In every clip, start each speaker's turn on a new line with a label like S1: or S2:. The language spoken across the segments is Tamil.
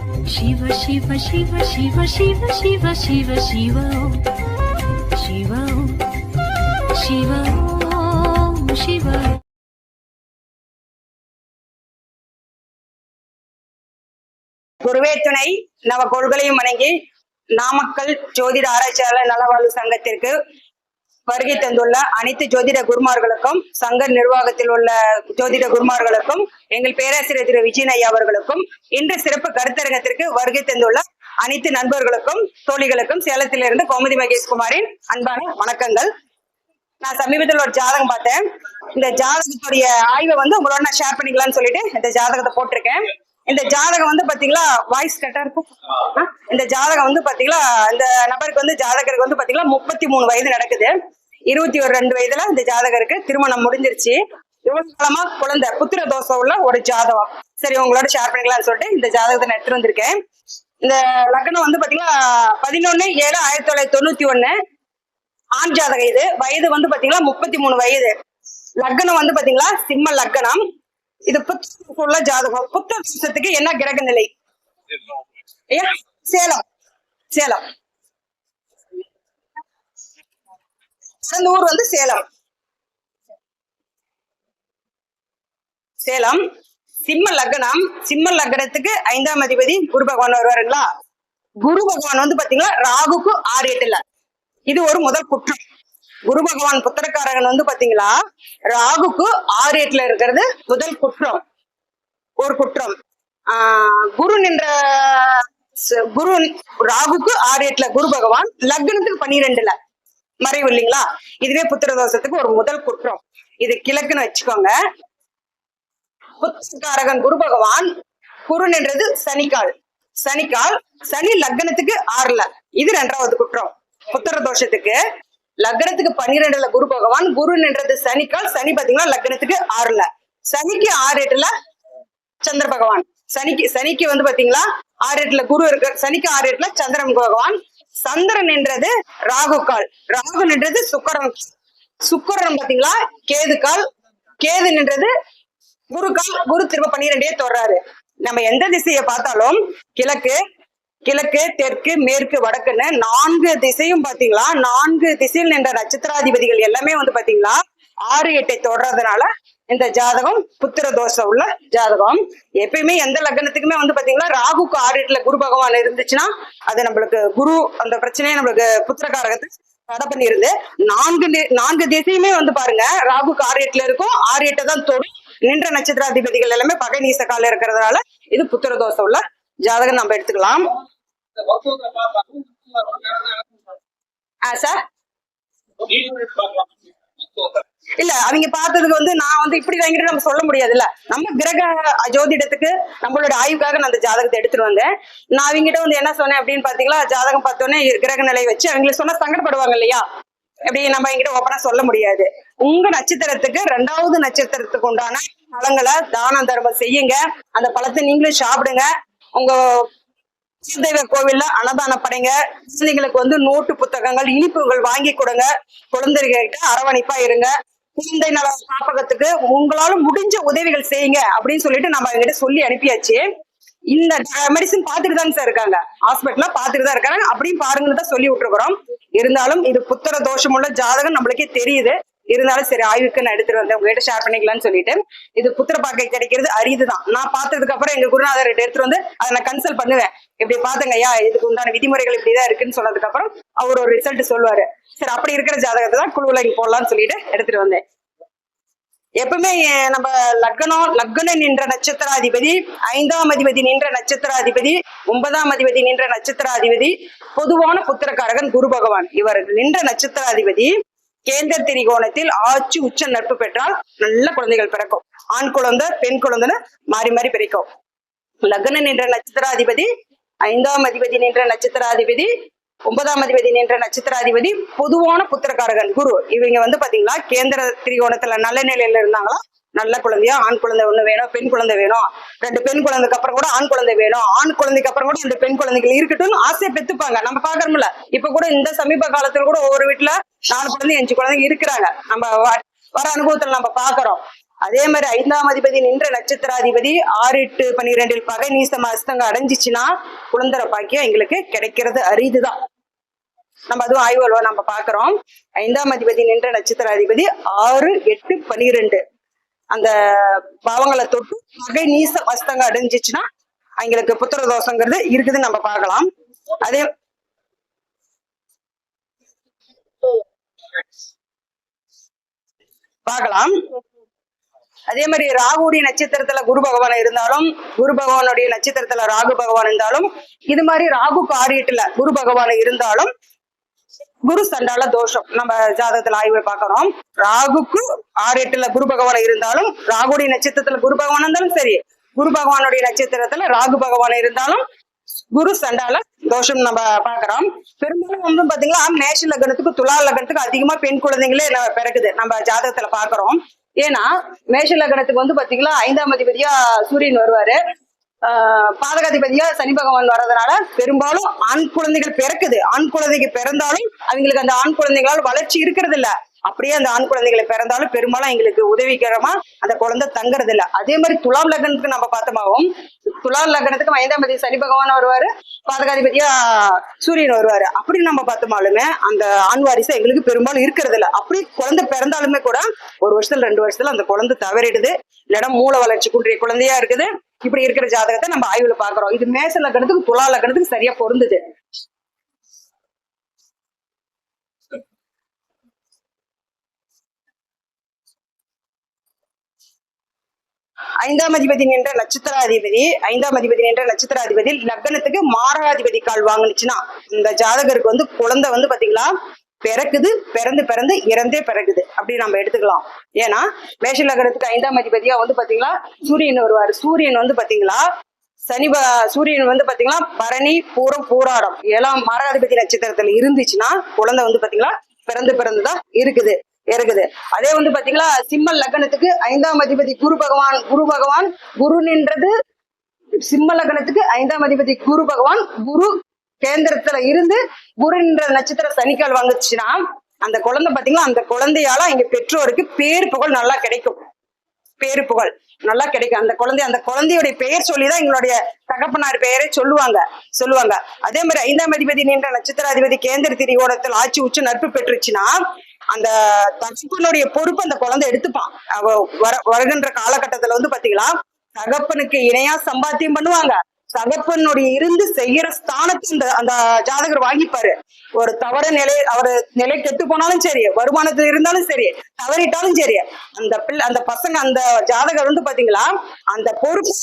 S1: Shiva Shiva Shiva Shiva Shiva Shiva Shiva Shiva Shiva Shiva Shiva. குருவே துணை நவ கொள்களையும் வணங்கி நாமக்கல் ஜோதிட ஆராய்ச்சியாளர் நலவாழ்வு சங்கத்திற்கு வருகை தந்துள்ள அனைத்து ஜோதிட குருமார்களுக்கும் சங்க நிர்வாகத்தில் உள்ள ஜோதிட குருமார்களுக்கும் எங்கள் பேராசிரியர் திரு விஜயன் ஐயா அவர்களுக்கும் இன்று சிறப்பு கருத்தரங்கத்திற்கு வருகை தந்துள்ள அனைத்து நண்பர்களுக்கும் தோழிகளுக்கும் சேலத்திலிருந்து கோமதி மகேஷ்குமாரின் அன்பான வணக்கங்கள். நான் சமீபத்தில் ஒரு ஜாதகம் பார்த்தேன். இந்த ஜாதகத்துடைய ஆய்வை உங்களோட நான் ஷேர் பண்ணிக்கலாம்னு சொல்லிட்டு இந்த ஜாதகத்தை போட்டிருக்கேன். இந்த ஜாதகம் பாத்தீங்களா, வாய்ஸ் கரெக்டா இருக்கும். இந்த ஜாதகம் பாத்தீங்களா, இந்த நபருக்கு ஜாதகருக்கு பாத்தீங்களா 33 வயது நடக்குது. 22 வயதுல இந்த ஜாதகருக்கு திருமணம் முடிஞ்சிருச்சு. இவ்வளவு காலமா குழந்தை புத்திர தோஷம் உள்ள ஒரு ஜாதகம். சரி, உங்களோட ஷேர் பண்ணிக்கலாம்னு சொல்லிட்டு இந்த ஜாதகத்தை நான் எடுத்துட்டு வந்திருக்கேன். இந்த லக்னம் பாத்தீங்களா 11/7/1991 ஆண் ஜாதகம். இது வயது பாத்தீங்களா 33 வயது. லக்னம் பாத்தீங்களா சிம்ம லக்னம். இது புத்திர ஜாதகம். புத்திர தோஷத்துக்கு என்ன கிரக நிலை? சேலம். சேலம் ஊர் சேலம். சேலம் சிம்ம லக்னம். சிம்ம லக்னத்துக்கு 5ஆம் அதிபதி குரு பகவான் வருவாருங்களா. குரு பகவான் பாத்தீங்களா ராகுக்கு 6-8. இது ஒரு முதல் குற்றம். குரு பகவான் புத்திரக்காரகன் பாத்தீங்களா ராகுக்கு 6-8 இருக்கிறது முதல் குற்றம். ஒரு குற்றம். குரு நின்ற குரு ராகுக்கு 6-8 குரு பகவான் லக்னத்துக்கு 12 மறைவு இல்லைங்களா. இதுவே புத்திர தோஷத்துக்கு ஒரு முதல் குற்றம். இது கிழக்குன்னு வச்சுக்கோங்க. புத்திரக்காரகன் குரு பகவான். குரு நின்றது சனிக்கால். சனிக்கால் சனி லக்னத்துக்கு 6. இது 2வது குற்றம் புத்திர தோஷத்துக்கு. லக்னத்துக்கு 12 குரு பகவான். குரு நின்றது சனிக்கால். சனி பாத்தீங்கன்னா லக்னத்துக்கு 6. சனிக்கு 6-8 சந்திர பகவான். சனிக்கு பாத்தீங்களா 6-8 குரு இருக்கு. சனிக்கு 6-8 சந்திரன் பகவான். சந்திரன் நின்றது ராகுக்கால். ராகு நின்றது சுக்கரன். சுக்கரன் பாத்தீங்களா கேதுக்கால். கேது நின்றது குருக்கால். குரு திரும்ப 12 தொடராரு. நம்ம எந்த திசையை பார்த்தாலும் கிழக்கு கிழக்கு தெற்கு மேற்கு வடக்குன்னு 4 திசையும் பாத்தீங்களா 4 திசையில் நின்ற நட்சத்திராதிபதிகள் எல்லாமே பாத்தீங்களா 6-8 தொடர்றதுனால இந்த ஜாதகம் புத்திர தோஷம் உள்ள ஜாதகம். எப்பயுமே எந்த லக்னத்துக்குமே பாத்தீங்களா ராகுக்கு 6-8 குரு பகவான் இருந்துச்சுன்னா அது நம்மளுக்கு குரு அந்த பிரச்சனையை நம்மளுக்கு புத்திரகாரகத்தை தடை பண்ணிருது. 4 திசையுமே பாருங்க ராகுக்கு 6-8 இருக்கும். 6-8 தான் தொடும். நின்ற நட்சத்திராதிபதிகள் எல்லாமே பகை நீச கால இருக்கிறதுனால இது புத்திர தோஷம் உள்ள ஜாதகம் நம்ம எடுத்துக்கலாம். சார் இல்ல அவங்க பார்த்ததுக்கு நான் இப்படி வாங்கிட்டு நம்ம சொல்ல முடியாது இல்ல. நம்ம கிரக ஜோதிடத்துக்கு நம்மளோட ஆய்வுக்காக நான் அந்த ஜாதகத்தை எடுத்துட்டு வந்தேன். நான் அவங்ககிட்ட என்ன சொன்னேன் அப்படின்னு பாத்தீங்களா, ஜாதகம் பார்த்தோன்னே கிரக நிலை வச்சு அவங்களுக்கு சொன்னா சங்கடப்படுவாங்க இல்லையா. எப்படி நம்ம என்கிட்ட ஓப்பனா சொல்ல முடியாது. உங்க நட்சத்திரத்துக்கு 2வது நட்சத்திரத்துக்கு உண்டான பழங்களை தான தர்மம் செய்யுங்க. அந்த பழத்தை நீங்களும் சாப்பிடுங்க. உங்க தெய்வ கோவில்ல அன்னதானம் படைங்க. குழந்தைங்களுக்கு நோட்டு புத்தகங்கள் இனிப்புகள் வாங்கி கொடுங்க. குழந்தைகிட்ட அரவணைப்பா இருங்க. குழந்தை நல காப்பகத்துக்கு உங்களால முடிஞ்ச உதவிகள் செய்யுங்க அப்படின்னு சொல்லிட்டு நம்ம அவங்ககிட்ட சொல்லி அனுப்பியாச்சு. இந்த மெடிசன் பாத்துட்டு தாங்க சார் இருக்காங்க. ஹாஸ்பிட்டல்ல பாத்துட்டு தான் இருக்காங்க. அப்படியும் பாருங்கன்னு தான் சொல்லி விட்டுருக்கிறோம். இருந்தாலும் இது புத்திர தோஷம் உள்ள ஜாதகம் நம்மளுக்கே தெரியுது. இருந்தாலும் சரி ஆய்வுக்கு நான் எடுத்துட்டு வந்தேன், உங்ககிட்ட ஷேர் பண்ணிக்கலாம்னு சொல்லிட்டு. இது புத்திர பாக்கை கிடைக்கிறது அரிதுதான். நான் பார்த்ததுக்கு அப்புறம் எங்க குருநாதர் எடுத்துட்டு அதை நான் கன்சல்ட் பண்ணுவேன். இப்படி பாத்துங்க ஐயா, இதுக்கு உண்டான விதிமுறைகள் இப்படிதான் இருக்குன்னு சொன்னதுக்கு அப்புறம் அவர் ஒரு ரிசல்ட் சொல்லுவாரு. சரி, அப்படி இருக்கிற ஜாதகத்தை தான் குழுவுல இங்க போடலாம்னு சொல்லிட்டு எடுத்துட்டு வந்தேன். எப்பவுமே நம்ம லக்னம் நின்ற நட்சத்திராதிபதி, 5ஆம் அதிபதி நின்ற நட்சத்திராதிபதி, 9ஆம் அதிபதி நின்ற நட்சத்திராதிபதி, பொதுவான புத்திரக்காரகன் குரு பகவான். இவர் நின்ற நட்சத்திராதிபதி கேந்திர திரிகோணத்தில் ஆட்சி உச்ச நட்பு பெற்றால் நல்ல குழந்தைகள் பிறக்கும். ஆண் குழந்தை பெண் குழந்தைன்னு மாறி மாறி பிறக்கும். லக்னம் நின்ற நட்சத்திராதிபதி, 5ஆம் அதிபதி நின்ற நட்சத்திராதிபதி, 9ஆம் அதிபதி நின்ற நட்சத்திராதிபதி, பொதுவான புத்திரக்காரகன் குரு. இவங்க பாத்தீங்களா கேந்திர திரிகோணத்துல நல்ல நிலையில இருந்தாங்களா நல்ல குழந்தையா ஆண் குழந்தை ஒண்ணு வேணும், பெண் குழந்தை வேணும், 2 பெண் குழந்தைக்கு அப்புறம் கூட ஆண் குழந்தை வேணும், ஆண் குழந்தைக்கு அப்புறம் கூட 2 பெண் குழந்தைகள் இருக்கட்டும்னு ஆசையை பெத்துப்பாங்க. நம்ம பாக்குறோம்ல, இப்ப கூட இந்த சமீப காலத்துல கூட ஒவ்வொரு வீட்டுல 4 குழந்தை 5 குழந்தைங்க இருக்கிறாங்க. நம்ம வர அனுபவத்துல நம்ம பாக்குறோம். அதே மாதிரி 5ஆம் அதிபதி நின்ற நட்சத்திராதிபதி 6, 8, 12 பகை நீசம் அஸ்தங்க அடைஞ்சிச்சுன்னா குழந்தை பாக்கியம் எங்களுக்கு கிடைக்கிறது அரிதுதான். நம்ம அதுவும் ஆய்வுல நம்ம பாக்குறோம். 5ஆம் அதிபதி நின்ற நட்சத்திராதிபதி 6, 8, 12 அந்த பாவங்களை தொட்டு பகை நீசம் அஸ்தங்க அடைஞ்சிச்சுன்னா அவங்களுக்கு புத்திர தோஷங்கிறது இருக்குதுன்னு நம்ம பார்க்கலாம். அதே பார்க்கலாம். அதே மாதிரி ராகுடைய நட்சத்திரத்துல குரு பகவான் இருந்தாலும், குரு பகவானுடைய நட்சத்திரத்துல ராகு பகவான் இருந்தாலும், இது மாதிரி ராகுக்கு 6, 8ல குரு பகவான் இருந்தாலும் குரு சண்டால தோஷம் நம்ம ஜாதகத்துல ஆய்வு பார்க்கிறோம். ராகுக்கு 6, 8ல குரு பகவான் இருந்தாலும், ராகுடைய நட்சத்திரத்துல குரு பகவான் இருந்தாலும் சரி, குரு பகவானுடைய நட்சத்திரத்துல ராகு பகவான் இருந்தாலும் குரு சண்டால தோஷம் நம்ம பாக்குறோம். பெரும்பாலும் வந்து பாத்தீங்கன்னா மேஷ லக்னத்துக்கு துலா லக்னத்துக்கு அதிகமா பெண் குழந்தைங்களே பிறகுது நம்ம ஜாதகத்துல பாக்குறோம். ஏன்னா மேஷ லக்னத்துக்கு வந்து பாத்தீங்கன்னா 5ஆம் அதிபதியா சூரியன் வருவாரு, பாதகாதிபதியா சனி பகவான் வர்றதுனால பெரும்பாலும் ஆண் குழந்தைகள் பிறக்குது. ஆண் குழந்தைக்கு பிறந்தாலும் அவங்களுக்கு அந்த ஆண் குழந்தைகளால் வளர்ச்சி இருக்கிறது இல்ல. அப்படியே அந்த ஆண் குழந்தைகளை பிறந்தாலும் பெரும்பாலும் எங்களுக்கு உதவிகரமா அந்த குழந்தை தங்குறது இல்ல. அதே மாதிரி துலாம் லக்னத்துக்கு நம்ம பார்த்தோமாவும், துலாம் லக்னத்துக்கு 5ஆம் அதிபதி சனி பகவான் வருவாரு, பாதகாதிபதியா சூரியன் வருவாரு. அப்படி நம்ம பார்த்தோமாலுமே அந்த ஆண் வாரிசு எங்களுக்கு பெரும்பாலும் இருக்கிறது இல்ல. அப்படி குழந்தை பிறந்தாலுமே கூட 1 வருஷத்துல 2 வருஷத்துல அந்த குழந்தை தவறிடுது, இல்லைன்னா மூல வளர்ச்சி குன்றிய குழந்தையா இருக்குது. இப்படி இருக்கிற ஜாதகத்தை நம்ம ஆய்வுல பாக்குறோம். இது மேஷ லக்னத்துக்கு துலா லக்னத்துக்கு சரியா பொருந்துது. 5ஆம் அதிபதி நின்ற நட்சத்திராதிபதி 5ஆம் அதிபதி நின்ற நட்சத்திராதிபதி லக்னத்துக்கு மாரகாதிபதி கால் வாங்குனுச்சுன்னா இந்த ஜாதகருக்கு வந்து குழந்தை வந்து பாத்தீங்களா பிறக்குது, பிறந்து இறந்தே பிறகுது அப்படி நம்ம எடுத்துக்கலாம். ஏன்னா மேஷ லக்னத்துக்கு 5ஆம் அதிபதியா வந்து பாத்தீங்களா சூரியன் வருவாரு. சூரியன் வந்து பாத்தீங்களா சூரியன் வந்து பாத்தீங்கன்னா பரணி, பூரம், பூராடம் 7ஆம் மாரகாதிபதி நட்சத்திரத்துல இருந்துச்சுன்னா குழந்தை வந்து பாத்தீங்களா பிறந்துதான் இருக்குது. அதே வந்து பாத்தீங்களா சிம்ம லக்னத்துக்கு 5ஆம் அதிபதி குரு பகவான் குரு நின்றது. சிம்ம லக்னத்துக்கு 5ஆம் அதிபதி குரு பகவான் குரு கேந்திரத்துல இருந்து குரு நின்ற நட்சத்திர சனிக்கால் வாங்குச்சுன்னா அந்த குழந்தை பாத்தீங்களா அந்த குழந்தையால எங்க பெற்றோருக்கு பேர் புகழ் நல்லா கிடைக்கும். அந்த குழந்தையுடைய பெயர் சொல்லிதான் எங்களுடைய தகப்பனார் பெயரை சொல்லுவாங்க. அதே மாதிரி 5ஆம் அதிபதி நின்ற நட்சத்திராதிபதி கேந்திர திரிகோணத்தில் ஆட்சி உச்ச நட்பு பெற்றுச்சுன்னா அந்த தகப்பனுடைய பொறுப்பு அந்த குழந்தை எடுத்துப்பான். வருகின்ற காலகட்டத்துல வந்து பாத்தீங்களா தகப்பனுக்கு இணையா சம்பாத்தியம் பண்ணுவாங்க. தகப்பனுடைய இருந்து செய்யற ஸ்தானத்தை அந்த ஜாதகர் வாங்கிப்பாரு. ஒரு தவற நிலை கெட்டு போனாலும் சரி, வருமானத்துல இருந்தாலும் சரி, தவறிட்டாலும் சரி, அந்த பசங்க அந்த ஜாதகர் வந்து பாத்தீங்களா அந்த பொறுப்பு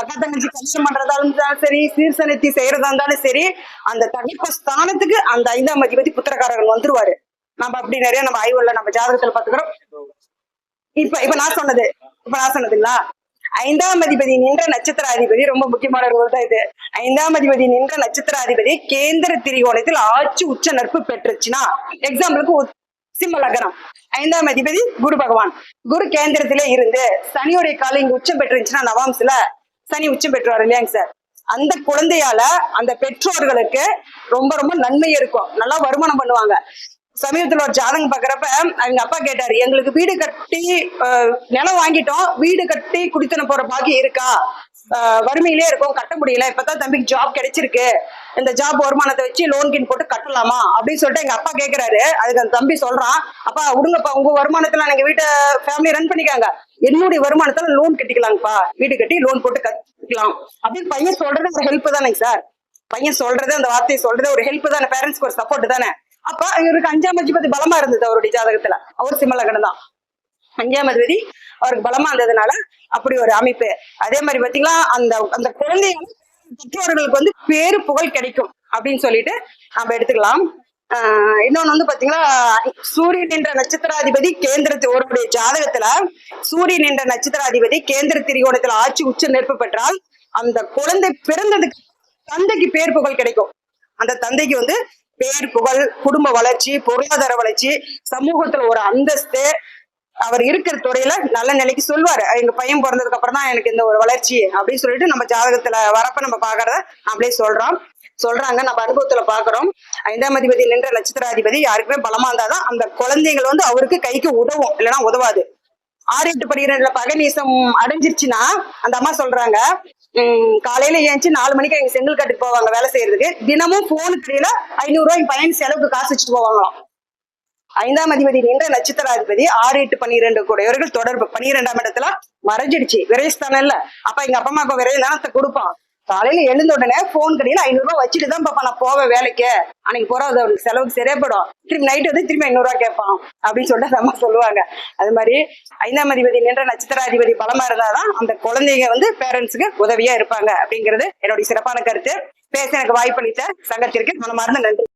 S1: அக்கா தங்கச்சி கஷ்டம் பண்றதா இருந்தாலும் சரி, சீர்சனத்தி செய்யறதா இருந்தாலும் சரி, அந்த தகப்ப ஸ்தானத்துக்கு அந்த 5ஆம் அதிபதி புத்திரக்காரர்கள் வந்துருவாரு. நம்ம அப்படி நிறைய நம்ம ஆய்வுல நம்ம ஜாதகத்துல பாத்துக்கிறோம். இப்ப நான் சொன்னதுங்களா 5ஆம் அதிபதி நின்ற நட்சத்திராதிபதி ரொம்ப முக்கியமான ரோல் தான் இது. 5ஆம் அதிபதி நின்ற நட்சத்திராதிபதி கேந்திர திரிகோணத்தில் ஆட்சி உச்ச நட்பு பெற்றுச்சுன்னா எக்ஸாம்பிளுக்கு சிம்ம லக்னம் 5ஆம் அதிபதி குரு பகவான் குரு கேந்திரத்திலே இருந்து சனியுடைய காலம் இங்க உச்சம் பெற்றுச்சுன்னா நவாம்ஸ்ல சனி உச்சம் பெற்றுவாரு இல்லையாங்க சார். அந்த குழந்தையால அந்த பெற்றோர்களுக்கு ரொம்ப ரொம்ப நன்மை இருக்கும், நல்லா வருமானம் பண்ணுவாங்க. சமீபத்துல ஒரு ஜாதகம் பாக்குறப்ப அவங்க அப்பா கேட்டாரு, எங்களுக்கு வீடு கட்டி நிலம் வாங்கிட்டோம், வீடு கட்டி குடித்தன போற பாக்கி இருக்கா, வறுமையிலே இருக்கும், கட்ட முடியல, இப்பதான் தம்பிக்கு ஜாப் கிடைச்சிருக்கு, இந்த ஜாப் வருமானத்தை வச்சு லோன் கின் போட்டு கட்டலாமா அப்படின்னு சொல்லிட்டு எங்க அப்பா கேக்குறாரு. அதுக்கு அந்த தம்பி சொல்றான், அப்பா விடுங்கப்பா, உங்க வருமானத்துல எங்க வீட்டை ஃபேமிலி ரன் பண்ணிக்காங்க, என்னுடைய வருமானத்துல லோன் கட்டிக்கலாங்கப்பா, வீடு கட்டி லோன் போட்டு கட்டிக்கலாம் அப்படின்னு பையன் சொல்றது ஒரு ஹெல்ப் தானேங்க சார். பையன் சொல்றது அந்த வார்த்தையை சொல்றது ஒரு ஹெல்ப் தானே, பேரண்ட்ஸ்க்கு ஒரு சப்போர்ட் தானே. அப்ப இவருக்கு 5ஆம் அதிபதி பலமா இருந்தது அவருடைய ஜாதகத்துல. அவர் சிம்ம லக்னம் தான், 5ஆம் அதிபதி அவருக்கு பலமா இருந்ததுனால அப்படி ஒரு அமைப்பு. அதே மாதிரி பாத்தீங்களா அந்த குழந்தைகள் பெற்றோர்களுக்கு வந்து பேரு புகழ் கிடைக்கும் அப்படின்னு சொல்லிட்டு நம்ம எடுத்துக்கலாம். இன்னொன்னு வந்து பாத்தீங்கன்னா சூரியன் என்ற நட்சத்திராதிபதி ஒருவருடைய ஜாதகத்துல சூரியன் என்ற நட்சத்திராதிபதி கேந்திர திரிகோணத்துல ஆட்சி உச்ச நெருப்பு பெற்றால் அந்த குழந்தை பிறந்ததுக்கு தந்தைக்கு பேர் புகழ் கிடைக்கும். அந்த தந்தைக்கு வந்து பேர் புகழ், குடும்ப வளர்ச்சி, பொருளாதார வளர்ச்சி, சமூகத்துல ஒரு அந்தஸ்து, அவர் இருக்கிற துறையில நல்ல நிலைக்கு சொல்வாரு. எங்க பையன் பிறந்ததுக்கு அப்புறம் தான் எனக்கு இந்த ஒரு வளர்ச்சி அப்படின்னு சொல்லிட்டு நம்ம ஜாதகத்துல வரப்ப நம்ம பாக்குறத அப்படியே சொல்றாங்க. நம்ம அனுபவத்துல பாக்குறோம். 5ஆம் அதிபதி நின்ற நட்சத்திராதிபதி யாருக்குமே பலமா இருந்தாதான் அந்த குழந்தைகள் வந்து அவருக்கு கைக்கு உதவும், இல்லைன்னா உதவாது. 6 8 12ல பகநீசம் அடைஞ்சிருச்சுன்னா அந்த அம்மா சொல்றாங்க, காலையில ஏஞ்சி 4 மணிக்கு எங்க செங்கல் கட்டுக்கு போவாங்க வேலை செய்யறதுக்கு. தினமும் போனுக்கு இடையில 500 ரூபாய் என் பையன் செலவுக்கு காசு வச்சுட்டு போவாங்களாம். 5ஆம் அதிபதி என்ற நட்சத்திராதிபதி 6 8 12 கூடையவர்கள் தொடர்பு 12ஆம் இடத்துல மறைஞ்சிடுச்சு. விரைஸ்தானம் இல்ல. அப்ப எங்க அப்பா அம்மாக்கு விரைய தானத்தை கொடுப்பான். காலையில எழுந்த உடனே போன் கடையில 500 ரூபாய் வச்சுட்டு தான் பாப்பா நான் போவேன் வேலைக்கு. அன்னைக்கு போறது அவனுக்கு செலவுக்கு சரியாப்படும். திரும்பி நைட்டு வந்து திரும்பி 500 ரூபாய் கேட்பான் அப்படின்னு சொல்லிட்டு அம்மா சொல்லுவாங்க. அது மாதிரி 5ஆம் அதிபதி என்ற நட்சத்திராதிபதி பலமா இருந்தாதான் அந்த குழந்தைங்க வந்து பேரண்ட்ஸுக்கு உதவியா இருப்பாங்க அப்படிங்கிறது என்னுடைய சிறப்பான கருத்து. பேச எனக்கு வாய்ப்பளித்த சங்கத்திற்கு மனமார்ந்த நன்றி.